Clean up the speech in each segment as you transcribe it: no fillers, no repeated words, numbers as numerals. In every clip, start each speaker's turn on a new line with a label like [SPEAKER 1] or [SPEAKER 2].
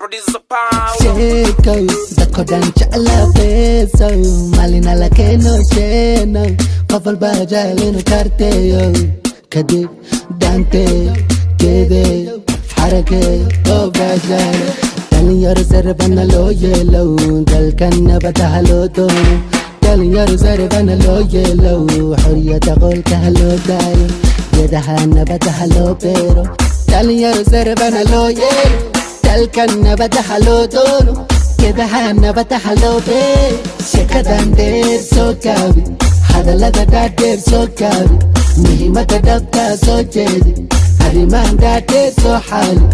[SPEAKER 1] producer Pau.
[SPEAKER 2] Sheko, dadko dhan jeclaa beeso maalin alla keeno sheeno qof walba jecel inuu kaarteeyo kadib dhaanteeyo geedeeyo xarakeeyo oo baashaalo dhalinyaro sarbana loo yeelo dalkan nabada ha loo doono dhalinyaro sarbana loo yeelo xorriyadda qolka ha loo daayo geedaha nabada ha loo beero dhalinyaro sarbana loo yeelo dalkan nabada ha loo doono geedaha nabada ha loo beero sheekadan dheer soo gaabi hadallada dhaadheer soo gaabi muhiimada dhabtaa soo jeedi arrimahan dhaadheer soo xaali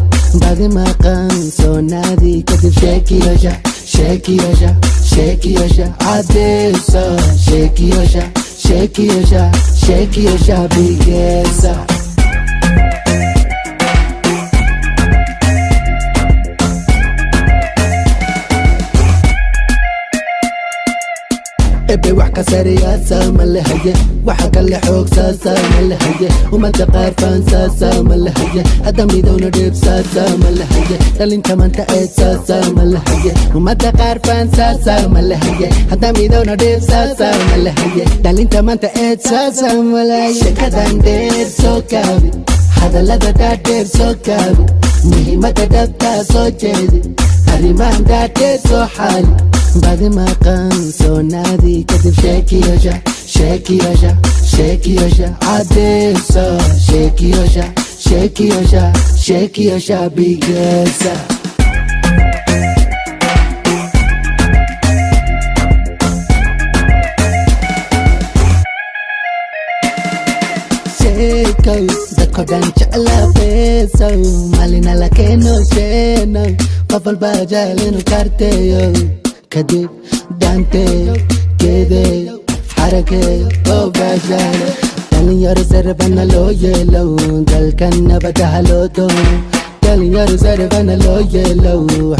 [SPEAKER 2] badi maqan soo naadi kadib sheekiyosha sheekiyosha sheekiyosha cadeesa sheekiyosha sheekiyosha sheekiyosha bigeesa ebe wax ka sariyaasa ma lahaye waxa kale xoogsaasa ma lahaye ummadda qaar faansaasa ma lahaye hadda midowna dheebsaasa ma lahaye dhalinta manta eedsaasa ma lahaye ummadda qaar faansaasa ma lahaye hadda midowna dheebsaasa ma lahaye dhalinta manta eedsaasa ma lahaye sheekadan dheer soo gaabi hadallada dhaadheer soo gaabi muhiimada dhabtaa soo jeedi arrimahan dhaadheer soo xaali badi maqan soo naadi kadib sheekiyosha sheekiyosha sheekiyosha cadeesa sheekiyosha sheekiyosha sheekiyosha bigeesa sheeko dadko dhan jeclaa beeso maalin alla keeno sheeno qof walba jecel inuu kaarteeyo kadib dhaanteeyo geedeeyo xarakeeyo oo baashaalo dhalinyaro sarbana loo yeelo dalkan nabada ha loo doono dhalinyaro sarbana loo yeelo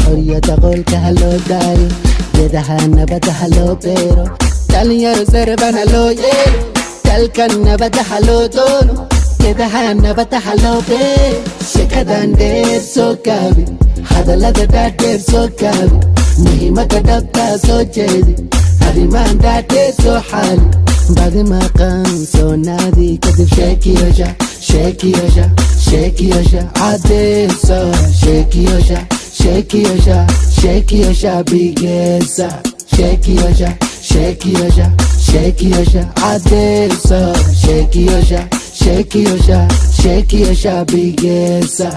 [SPEAKER 2] xorriyadda qolka ha loo daayo geedaha nabada ha loo beero dhalinyaro sarbana loo yeelo dalkan nabada ha loo doono geedaha nabada ha loo beero sheekadan dheer soo gaabi hadallada dhaadheer soo gaabi muhiimada dhabtaa soo jeedi arrimahan dhaadheer soo xaali badi maqan soo naadi kadib sheekiyosha sheekiyosha sheekiyosha cadeesa sheekiyosha sheekiyosha sheekiyosha bigeesa sheekiyosha sheekiyosha sheekiyosha cadeesa sheekiyosha sheekiyosha sheekiyosha bigeesa